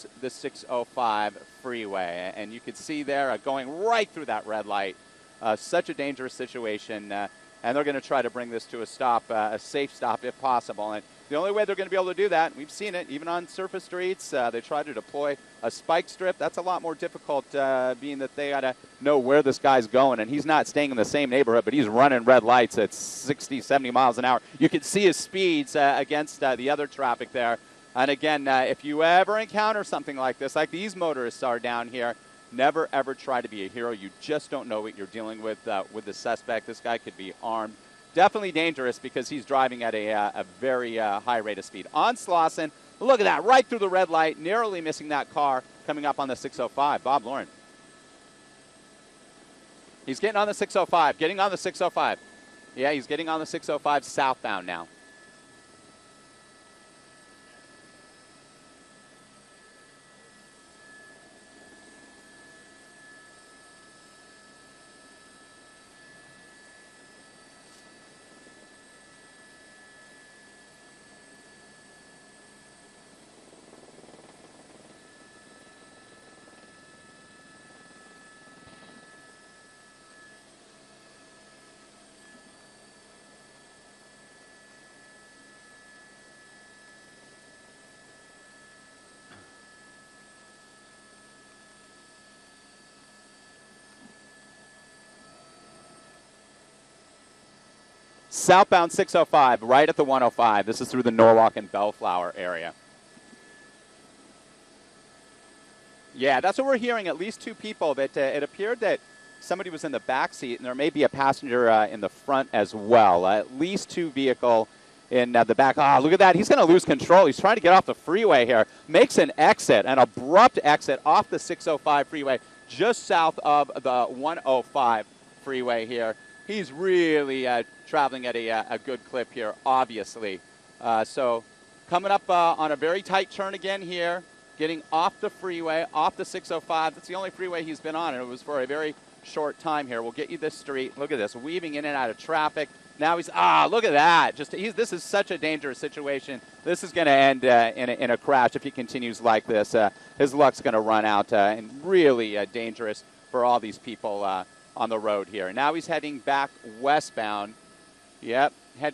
towards the 605 freeway. And you can see there going right through that red light. Such a dangerous situation. And they're going to try to bring this to a stop, a safe stop if possible. And the only way they're going to be able to do that, we've seen it even on surface streets, they try to deploy a spike strip. That's a lot more difficult, being that they got to know where this guy's going. And he's not staying in the same neighborhood, but he's running red lights at 60, 70 miles an hour. You can see his speeds against the other traffic there. And again, if you ever encounter something like this, like these motorists are down here, never, ever try to be a hero. You just don't know what you're dealing with the suspect. This guy could be armed. Definitely dangerous because he's driving at a very high rate of speed. On Slauson, look at that, right through the red light, narrowly missing that car coming up on the 605. Bob Lauren. He's getting on the 605, getting on the 605. Yeah, he's getting on the 605 southbound now. Southbound 605, right at the 105. This is through the Norwalk and Bellflower area. Yeah, that's what we're hearing. At least two people. That it appeared that somebody was in the back seat, and there may be a passenger in the front as well. At least two vehicle in the back. Ah, look at that. He's going to lose control. He's trying to get off the freeway here. Makes an exit, an abrupt exit off the 605 freeway, just south of the 105 freeway here. He's really traveling at a good clip here, obviously. So coming up on a very tight turn again here, getting off the freeway, off the 605. That's the only freeway he's been on, and it was for a very short time here. We'll get you this street. Look at this, weaving in and out of traffic. Now he's, look at that. This is such a dangerous situation. This is going to end in a crash if he continues like this. His luck's going to run out, and really dangerous for all these people on the road here. Now he's heading back westbound. Yep, they're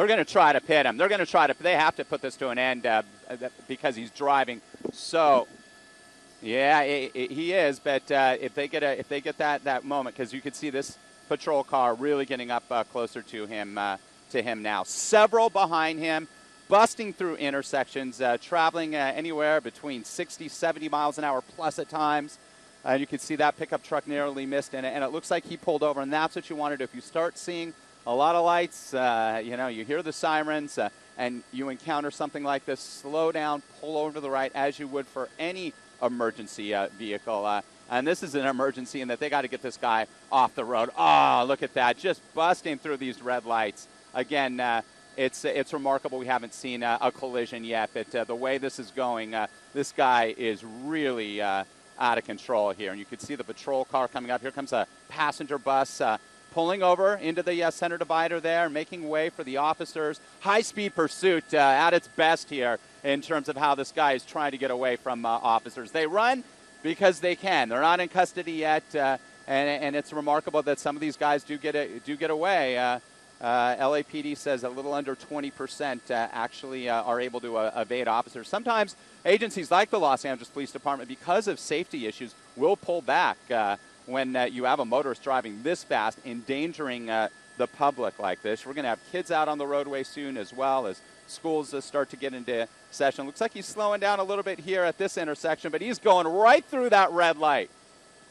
going to try to pit him. They have to put this to an end because he's driving. So, yeah, he is. But if they get that moment, because you could see this patrol car really getting up closer to him now. Several behind him, busting through intersections, traveling anywhere between 60, 70 miles an hour plus at times. You can see that pickup truck narrowly missed, and it looks like he pulled over, and that's what you want to do. If you start seeing a lot of lights, you hear the sirens, and you encounter something like this, slow down, pull over to the right as you would for any emergency vehicle. And this is an emergency in that they got to get this guy off the road. Oh, look at that, just busting through these red lights. Again, it's remarkable we haven't seen a collision yet, but the way this is going, this guy is really out of control here. And you can see the patrol car coming up. Here comes a passenger bus pulling over into the center divider there, making way for the officers. High-speed pursuit at its best here in terms of how this guy is trying to get away from officers. They run because they can. They're not in custody yet, and it's remarkable that some of these guys do get away. LAPD says a little under 20% actually are able to evade officers. Sometimes agencies like the Los Angeles Police Department, because of safety issues, will pull back when you have a motorist driving this fast, endangering the public like this. We're going to have kids out on the roadway soon as well as schools start to get into session. Looks like he's slowing down a little bit here at this intersection, but he's going right through that red light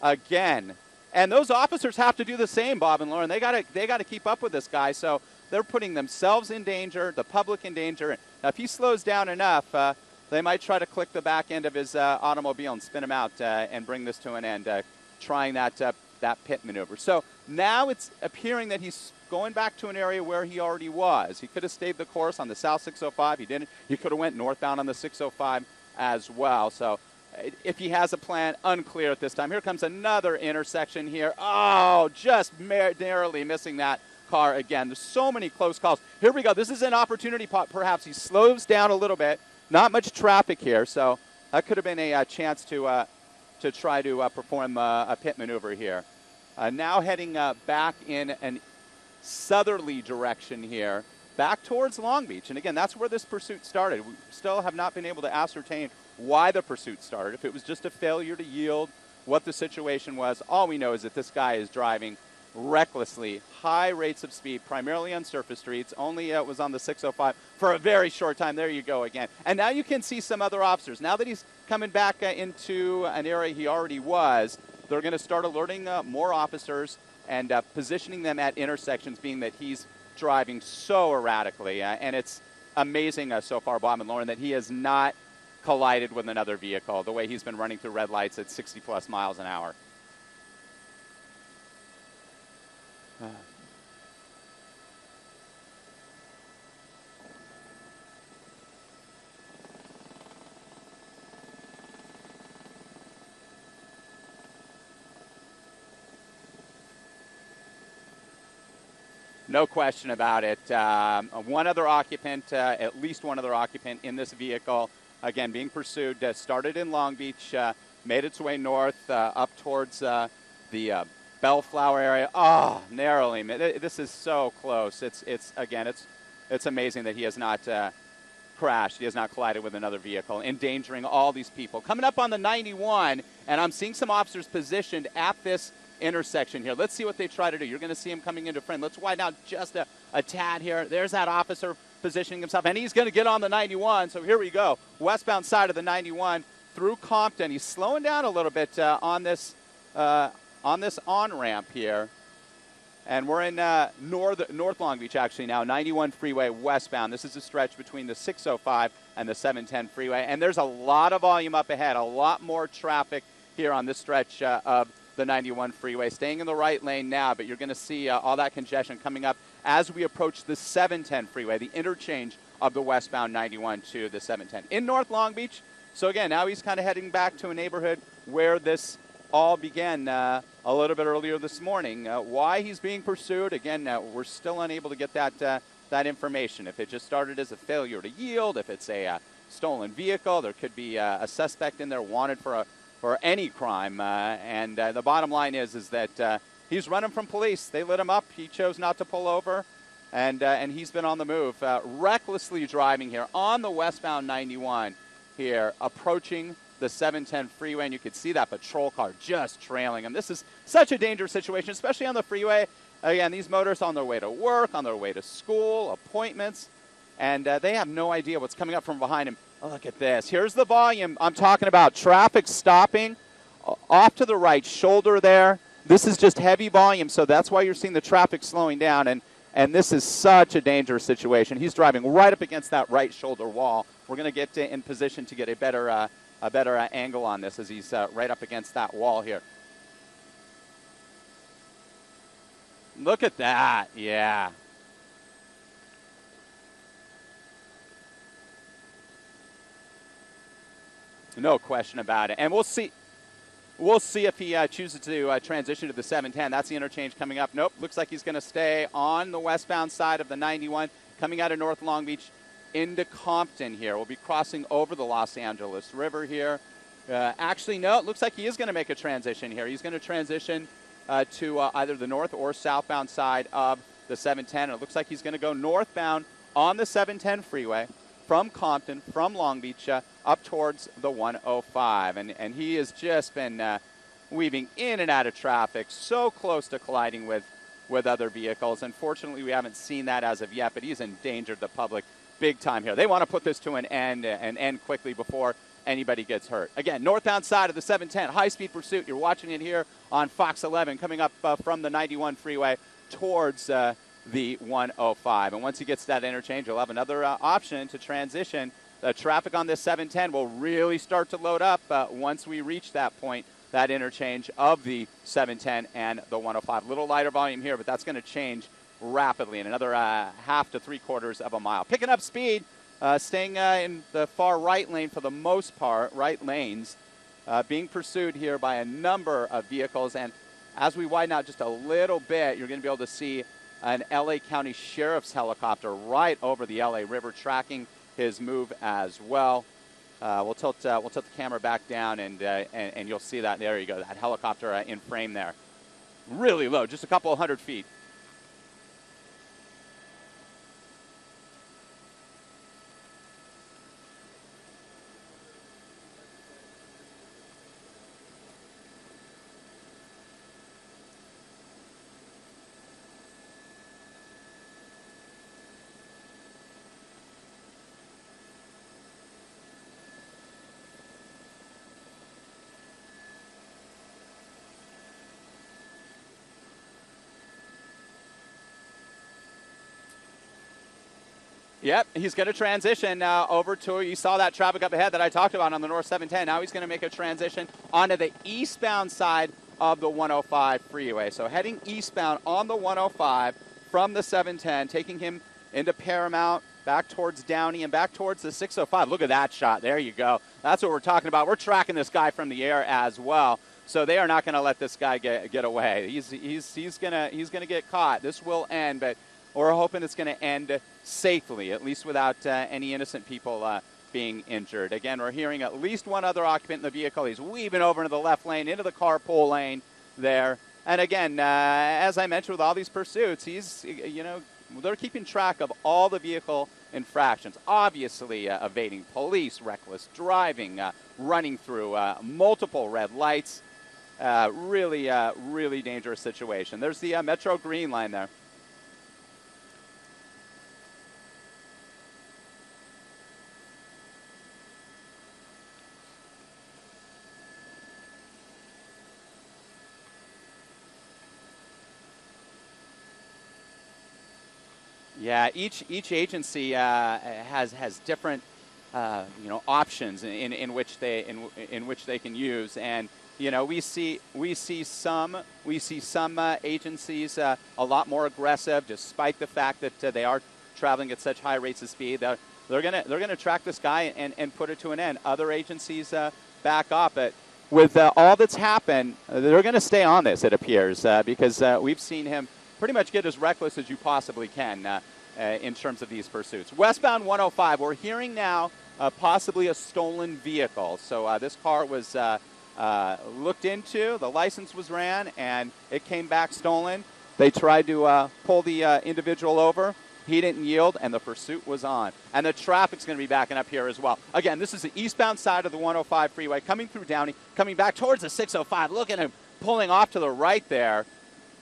again. And those officers have to do the same, Bob and Lauren. They got to keep up with this guy, so they're putting themselves in danger, the public in danger. Now, if he slows down enough, they might try to click the back end of his automobile and spin him out and bring this to an end, trying that pit maneuver. So now it's appearing that he's going back to an area where he already was. He could have stayed the course on the South 605. He didn't. He could have went northbound on the 605 as well. So If he has a plan, unclear at this time. Here comes another intersection here. Oh, just narrowly missing that car again. There's so many close calls. Here we go. This is an opportunity pot. Perhaps he slows down a little bit. Not much traffic here, so that could have been a chance to try to perform a pit maneuver here. Now heading back in an southerly direction here, back towards Long Beach. And again, that's where this pursuit started. We still have not been able to ascertain why the pursuit started. If it was just a failure to yield, what the situation was. All we know is that this guy is driving recklessly, high rates of speed, primarily on surface streets. Only was on the 605 for a very short time. There you go again. And now you can see some other officers. Now that he's coming back into an area he already was, they're going to start alerting more officers and positioning them at intersections, being that he's driving so erratically. And it's amazing so far, Bob and Lauren, that he has not collided with another vehicle the way he's been running through red lights at 60-plus miles an hour. No question about it. One other occupant, at least one other occupant in this vehicle, again, being pursued, started in Long Beach, made its way north up towards the Bellflower area. Oh, narrowly. This is so close. It's amazing that he has not crashed. He has not collided with another vehicle, endangering all these people. Coming up on the 91, and I'm seeing some officers positioned at this intersection here. Let's see what they try to do. You're going to see him coming into frame. Let's widen out just a tad here. There's that officer positioning himself, and he's going to get on the 91. So here we go. Westbound side of the 91 through Compton. He's slowing down a little bit on this on-ramp here. And we're in North Long Beach, actually, now, 91 freeway westbound. This is a stretch between the 605 and the 710 freeway. And there's a lot of volume up ahead, a lot more traffic here on this stretch of the 91 freeway. Staying in the right lane now, but you're going to see all that congestion coming up as we approach the 710 freeway, the interchange of the westbound 91 to the 710 in North Long Beach. So again, now he's kind of heading back to a neighborhood where this all began a little bit earlier this morning. Why he's being pursued, again, we're still unable to get that information. If it just started as a failure to yield, if it's a stolen vehicle, there could be a suspect in there wanted for any crime. And the bottom line is that he's running from police. They lit him up. He chose not to pull over, and he's been on the move, recklessly driving here on the westbound 91 here, approaching the 710 freeway, and you could see that patrol car just trailing him. This is such a dangerous situation, especially on the freeway. Again, these motorists on their way to work, on their way to school, appointments, and they have no idea what's coming up from behind him. Oh, look at this. Here's the volume I'm talking about. Traffic stopping off to the right shoulder there. This is just heavy volume, so that's why you're seeing the traffic slowing down, and this is such a dangerous situation. He's driving right up against that right shoulder wall. We're going to get in position to get a better angle on this as he's right up against that wall here. Look at that. Yeah. No question about it. And we'll see if he chooses to transition to the 710. That's the interchange coming up. Nope. Looks like he's going to stay on the westbound side of the 91, coming out of North Long Beach into Compton here. We'll be crossing over the Los Angeles River here. Actually, no, it looks like he is going to make a transition here. He's going to transition to either the north or southbound side of the 710. And it looks like he's going to go northbound on the 710 freeway from Compton, from Long Beach, up towards the 105. And he has just been weaving in and out of traffic, so close to colliding with other vehicles. Unfortunately, we haven't seen that as of yet, but he's endangered the public big time here. They want to put this to an end quickly before anybody gets hurt. Again, northbound side of the 710, high-speed pursuit. You're watching it here on Fox 11, coming up from the 91 freeway towards the 105. And once he gets to that interchange, you'll have another option to transition. The traffic on this 710 will really start to load up once we reach that point, that interchange of the 710 and the 105. A little lighter volume here, but that's going to change rapidly in another half to 3/4 of a mile. Picking up speed, staying in the far right lane for the most part, right lanes, being pursued here by a number of vehicles. And as we widen out just a little bit, you're going to be able to see an LA County Sheriff's helicopter right over the LA River, tracking his move as well. We'll tilt the camera back down, and you'll see that. There you go, that helicopter in frame there. Really low, just a couple of 100 feet. Yep, he's going to transition over to, you saw that traffic up ahead that I talked about on the North 710. Now he's going to make a transition onto the eastbound side of the 105 freeway. So heading eastbound on the 105 from the 710, taking him into Paramount, back towards Downey, and back towards the 605. Look at that shot. There you go. That's what we're talking about. We're tracking this guy from the air as well. So they are not going to let this guy get away. He's gonna get caught. This will end, but we're hoping it's going to end safely, at least without any innocent people being injured. Again, we're hearing at least one other occupant in the vehicle. He's weaving over into the left lane, into the carpool lane there. And again, as I mentioned with all these pursuits, they're keeping track of all the vehicle infractions. Obviously, evading police, reckless driving, running through multiple red lights. Really dangerous situation. There's the Metro Green line there. Yeah, each agency has different options in which they can use, and we see some agencies a lot more aggressive, despite the fact that they are traveling at such high rates of speed. They're gonna track this guy and put it to an end. Other agencies back up, but with all that's happened, they're going to stay on this, it appears, because we've seen him pretty much get as reckless as you possibly can in terms of these pursuits. Westbound 105, we're hearing now possibly a stolen vehicle. So this car was looked into, the license was ran, and it came back stolen. They tried to pull the individual over. He didn't yield, and the pursuit was on. And the traffic's going to be backing up here as well. Again, this is the eastbound side of the 105 freeway, coming through Downey, coming back towards the 605. Look at him pulling off to the right there,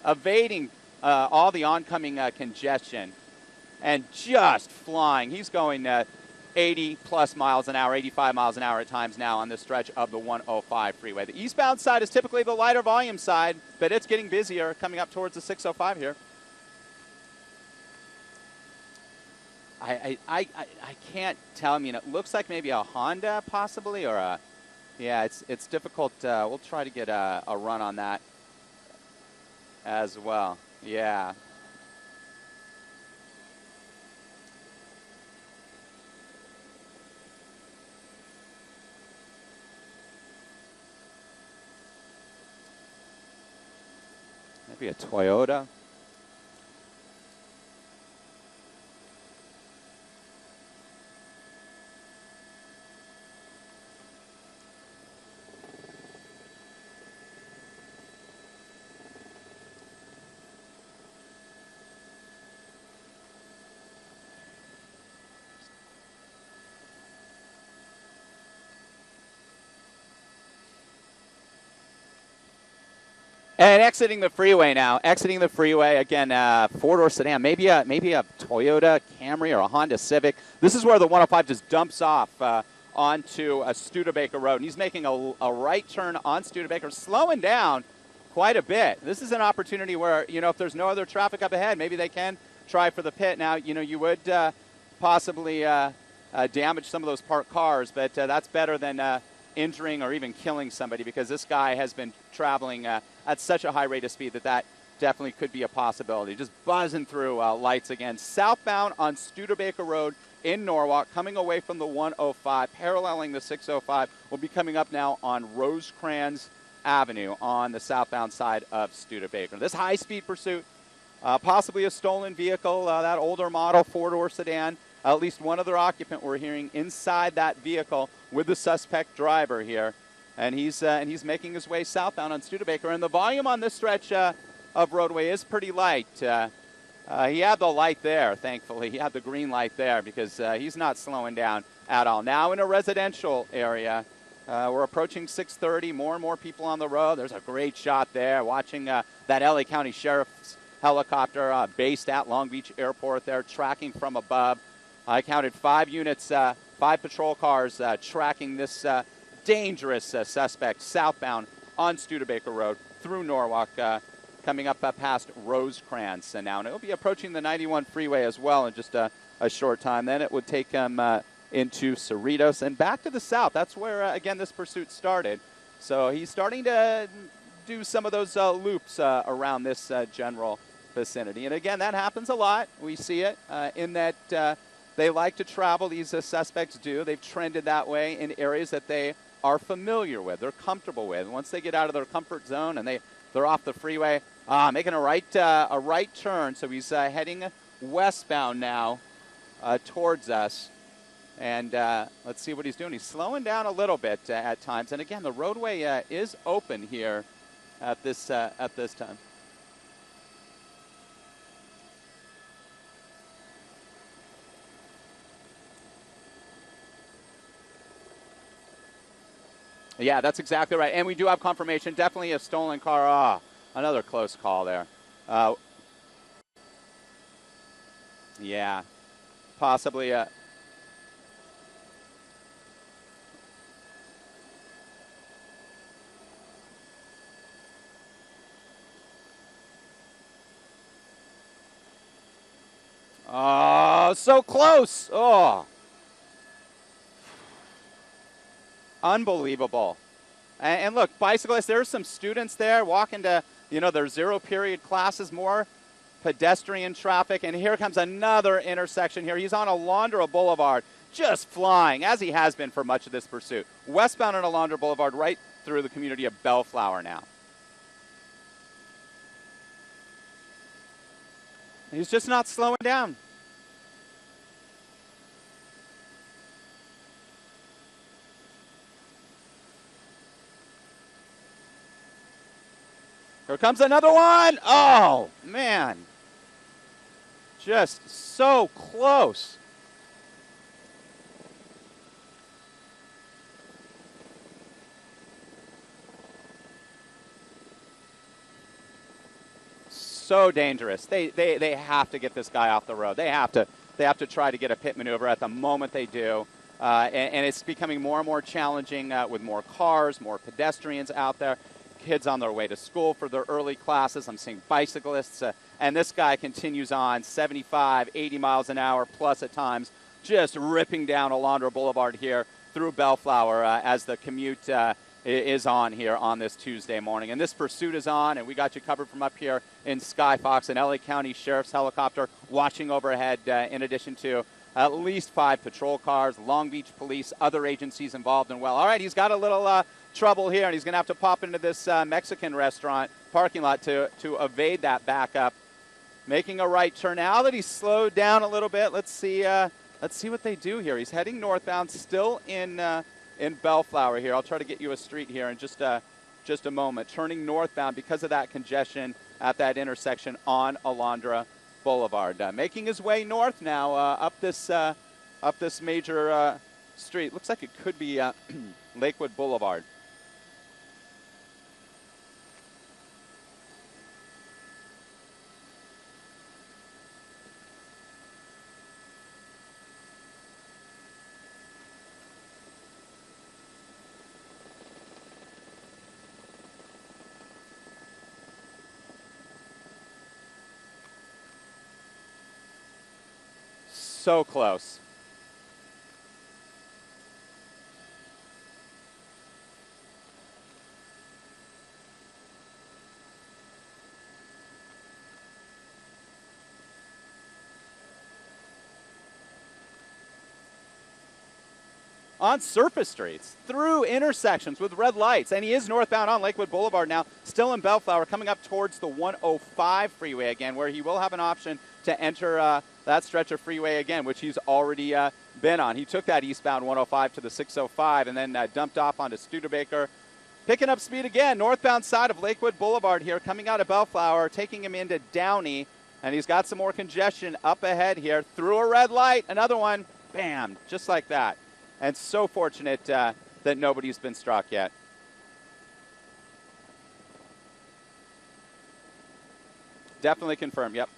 evading all the oncoming congestion, and just flying. He's going 80-plus miles an hour, 85 miles an hour at times now on this stretch of the 105 freeway. The eastbound side is typically the lighter volume side, but it's getting busier coming up towards the 605 here. I can't tell. I mean, it looks like maybe a Honda possibly, or a, yeah, it's difficult. We'll try to get a run on that as well. Yeah. Maybe a Toyota. And exiting the freeway now. Exiting the freeway again. Four-door sedan, maybe a Toyota Camry or a Honda Civic. This is where the 105 just dumps off onto a Studebaker Road. And he's making a right turn on Studebaker, slowing down quite a bit. This is an opportunity where, if there's no other traffic up ahead, maybe they can try for the pit. Now, you would possibly damage some of those parked cars, but that's better than injuring or even killing somebody, because this guy has been traveling at such a high rate of speed that definitely could be a possibility. Just buzzing through lights again. Southbound on Studebaker Road, in Norwalk, coming away from the 105, paralleling the 605, will be coming up now on Rosecrans Avenue on the southbound side of Studebaker. This high-speed pursuit, possibly a stolen vehicle, that older model four-door sedan. At least one other occupant we're hearing inside that vehicle with the suspect driver here. And he's making his way southbound on Studebaker. And the volume on this stretch of roadway is pretty light. He had the light there, thankfully. He had the green light there because he's not slowing down at all. Now in a residential area, we're approaching 6:30. More and more people on the road. There's a great shot there watching that LA County Sheriff's helicopter based at Long Beach Airport there, tracking from above. I counted 5 units, 5 patrol cars tracking this dangerous suspect southbound on Studebaker Road through Norwalk, coming up past Rosecrans now. And it will be approaching the 91 freeway as well in just a short time. Then it would take him into Cerritos and back to the south. That's where, again, this pursuit started. So he's starting to do some of those loops around this general vicinity. And again, that happens a lot. We see it in that they like to travel. These suspects do. They've trended that way in areas that they are familiar with, they're comfortable with. Once they get out of their comfort zone and they're off the freeway, making a right turn. So he's heading westbound now towards us. And let's see what he's doing. He's slowing down a little bit at times. And again, the roadway is open here at this time. Yeah, that's exactly right. And we do have confirmation. Definitely a stolen car. Another close call there. Yeah, possibly a... Oh, so close. Oh. Unbelievable. And look, bicyclists, there's some students there walking to, their zero period classes, more pedestrian traffic. And here comes another intersection here. He's on Alondra Boulevard, just flying, as he has been for much of this pursuit. Westbound on Alondra Boulevard, right through the community of Bellflower now. He's just not slowing down. Here comes another one. Oh, man. Just so close. So dangerous. They have to get this guy off the road. They have to try to get a pit maneuver at the moment they do. And it's becoming more and more challenging with more cars, more pedestrians out there. Kids on their way to school for their early classes. I'm seeing bicyclists. And this guy continues on 75, 80 miles an hour plus at times, just ripping down Alondra Boulevard here through Bellflower as the commute is on here on this Tuesday morning. And this pursuit is on, and we got you covered from up here in Sky Fox, an LA County Sheriff's helicopter watching overhead in addition to at least 5 patrol cars, Long Beach Police, other agencies involved and well. All right, he's got a little trouble here, and he's going to have to pop into this Mexican restaurant parking lot to evade that backup. Making a right turn. Now that he's slowed down a little bit, let's see what they do here. He's heading northbound, still in Bellflower here. I'll try to get you a street here in just a moment. Turning northbound because of that congestion at that intersection on Alondra Boulevard. Making his way north now up this major street. Looks like it could be Lakewood Boulevard. So close. on surface streets, through intersections with red lights. And he is northbound on Lakewood Boulevard now, still in Bellflower, coming up towards the 105 freeway again, where he will have an option to enter that stretch of freeway again, which he's already been on. He took that eastbound 105 to the 605 and then dumped off onto Studebaker. Picking up speed again, northbound side of Lakewood Boulevard here, coming out of Bellflower, taking him into Downey. And he's got some more congestion up ahead here. Through a red light, another one, bam, just like that. And so fortunate that nobody's been struck yet. Definitely confirmed, yep.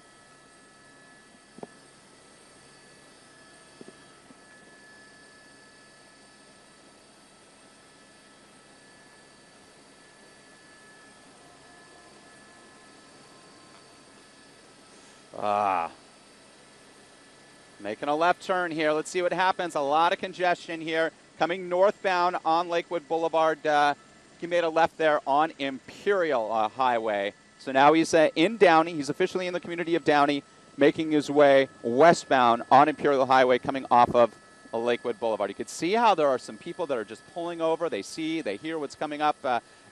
Making a left turn here. Let's see what happens. A lot of congestion here. Coming northbound on Lakewood Boulevard. He made a left there on Imperial Highway. So now he's in Downey. He's officially in the community of Downey, making his way westbound on Imperial Highway, coming off of Lakewood Boulevard. You can see how there are some people that are just pulling over. They see, they hear what's coming up,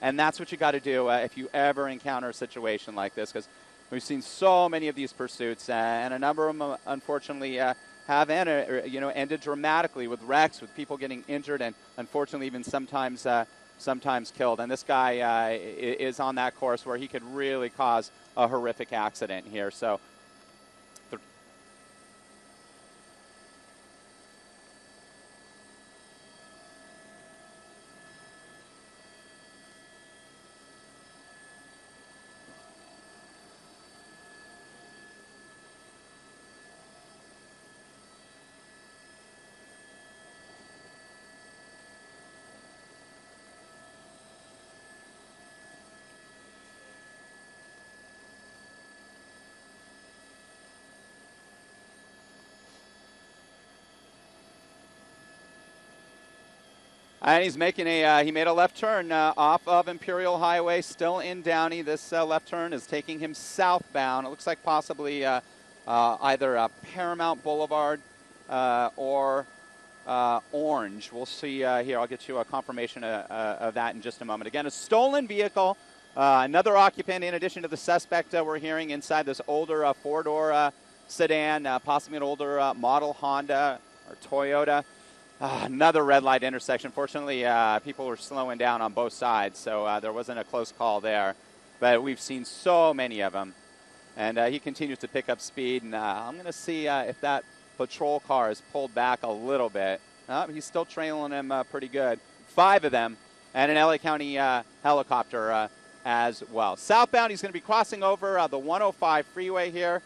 and that's what you got to do if you ever encounter a situation like this, because we've seen so many of these pursuits, and a number of them, unfortunately, have ended dramatically with wrecks, with people getting injured, and unfortunately even sometimes killed. And this guy is on that course where he could really cause a horrific accident here. So. And he's making he made a left turn off of Imperial Highway, still in Downey. This left turn is taking him southbound. It looks like possibly either Paramount Boulevard or Orange. We'll see here. I'll get you a confirmation of that in just a moment. Again, a stolen vehicle, another occupant in addition to the suspect we're hearing inside this older four-door sedan, possibly an older model Honda or Toyota. Another red light intersection. Fortunately, people were slowing down on both sides, so there wasn't a close call there. But we've seen so many of them. And he continues to pick up speed. And I'm going to see if that patrol car is pulled back a little bit. He's still trailing him pretty good. 5 of them, and an LA County helicopter as well. Southbound, he's going to be crossing over the 105 freeway here.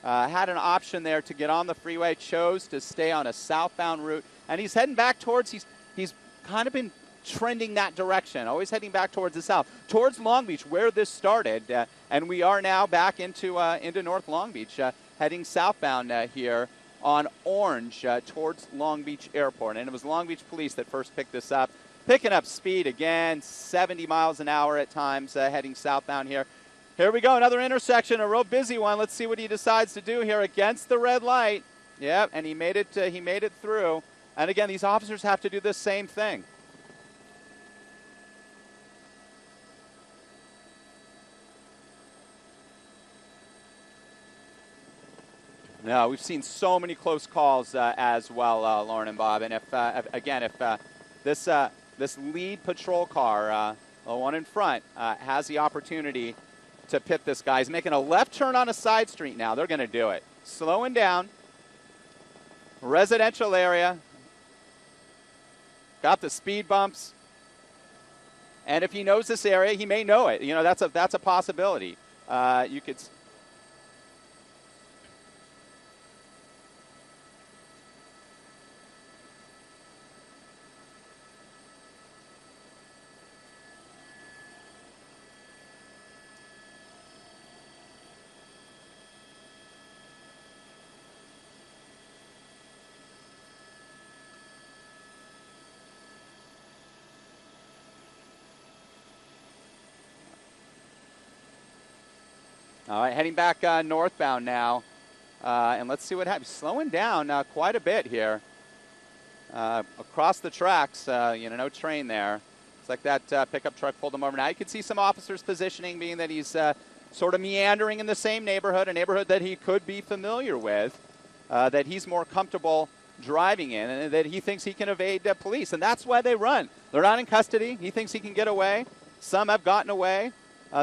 Had an option there to get on the freeway, chose to stay on a southbound route. And he's heading back towards, he's kind of been trending that direction, always heading back towards the south, towards Long Beach, where this started. And we are now back into North Long Beach, heading southbound here on Orange towards Long Beach Airport. And it was Long Beach Police that first picked this up, picking up speed again, 70 miles an hour at times, heading southbound here. Here we go, another intersection, a real busy one. Let's see what he decides to do here against the red light. Yep, and he made it through. And again, these officers have to do the same thing. No, we've seen so many close calls as well, Lauren and Bob. And if this lead patrol car, the one in front, has the opportunity to pit this guy, he's making a left turn on a side street now. They're going to do it. Slowing down. Residential area. Got the speed bumps. And if he knows this area, he may know it. You know, that's a possibility. You could. All right, heading back northbound now, and let's see what happens. Slowing down quite a bit here. across the tracks, no train there. It's like that pickup truck pulled him over. Now you can see some officers positioning, being that he's sort of meandering in the same neighborhood, a neighborhood that he could be familiar with, that he's more comfortable driving in, and that he thinks he can evade police. And that's why they run. They're not in custody. He thinks he can get away. Some have gotten away.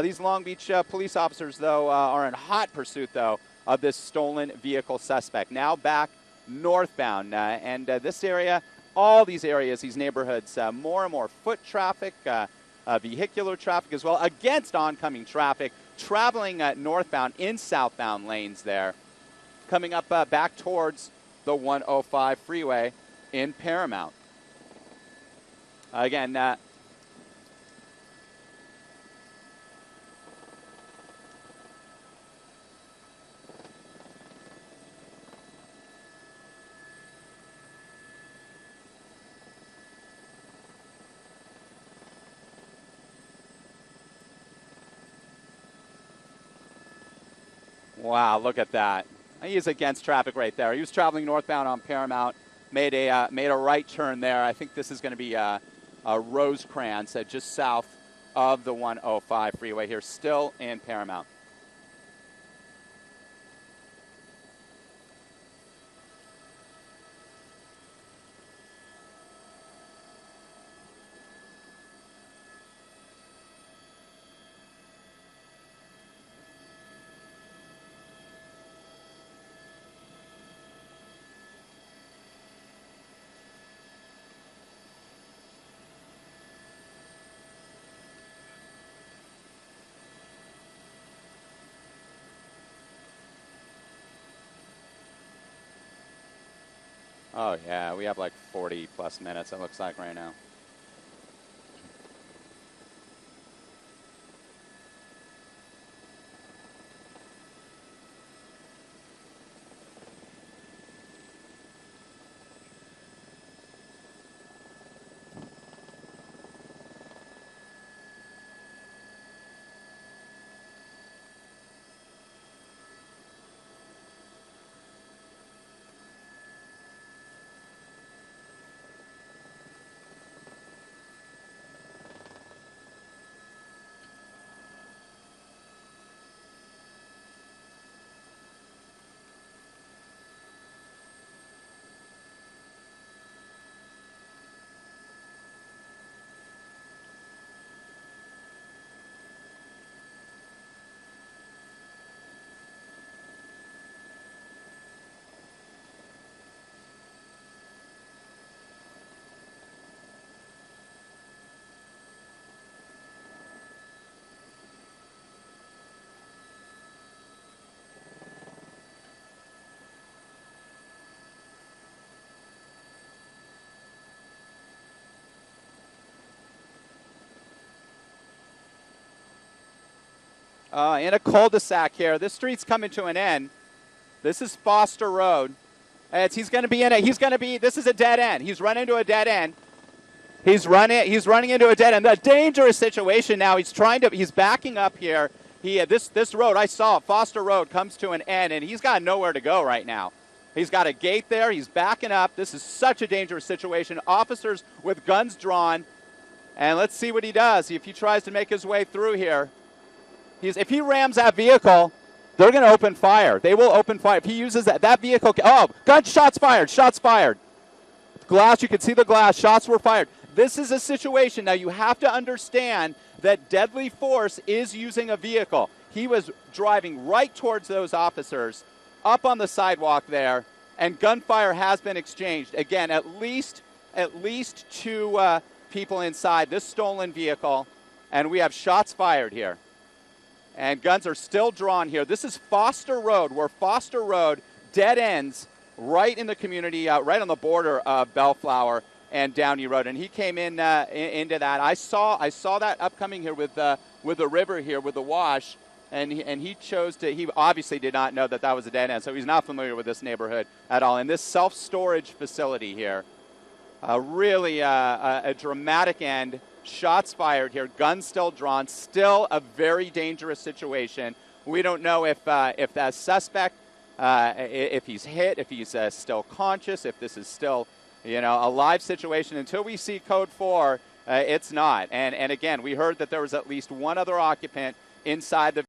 These Long Beach police officers, though, are in hot pursuit, though, of this stolen vehicle suspect. Now back northbound. And this area, all these areas, these neighborhoods, more and more foot traffic, vehicular traffic as well, against oncoming traffic, traveling northbound in southbound lanes there, coming up back towards the 105 freeway in Paramount. Again, wow, look at that. He is against traffic right there. He was traveling northbound on Paramount, made a right turn there. I think this is going to be Rosecrans, just south of the 105 freeway here, still in Paramount. Oh, yeah, we have like 40-plus minutes, it looks like, right now. In a cul-de-sac here. This street's coming to an end. This is Foster Road. He's going to be in it. This is a dead end. He's run into a dead end. He's running into a dead end. A dangerous situation now. He's backing up here. This road, I saw it, Foster Road, comes to an end, and he's got nowhere to go right now. He's got a gate there. He's backing up. This is such a dangerous situation. Officers with guns drawn. And let's see what he does. If he tries to make his way through here. If he rams that vehicle, they're going to open fire. They will open fire. If he uses that vehicle. Oh, shots fired. Shots fired. Glass, you can see the glass. Shots were fired. This is a situation. Now, you have to understand that deadly force is using a vehicle. He was driving right towards those officers up on the sidewalk there, and gunfire has been exchanged. Again, at least two people inside this stolen vehicle, and we have shots fired here. And guns are still drawn here. This is Foster Road, where Foster Road dead ends right in the community, right on the border of Bellflower and Downey Road. And he came in into that. I saw that upcoming here with the river here, with the wash. And he chose to. He obviously did not know that was a dead end, so he's not familiar with this neighborhood at all. And this self-storage facility here, really a dramatic end. Shots fired here, guns still drawn, still a very dangerous situation. We don't know if that suspect, if he's hit, if he's still conscious, if this is still, You know, a live situation until we see code 4. It's not. And again, we heard that there was at least one other occupant inside the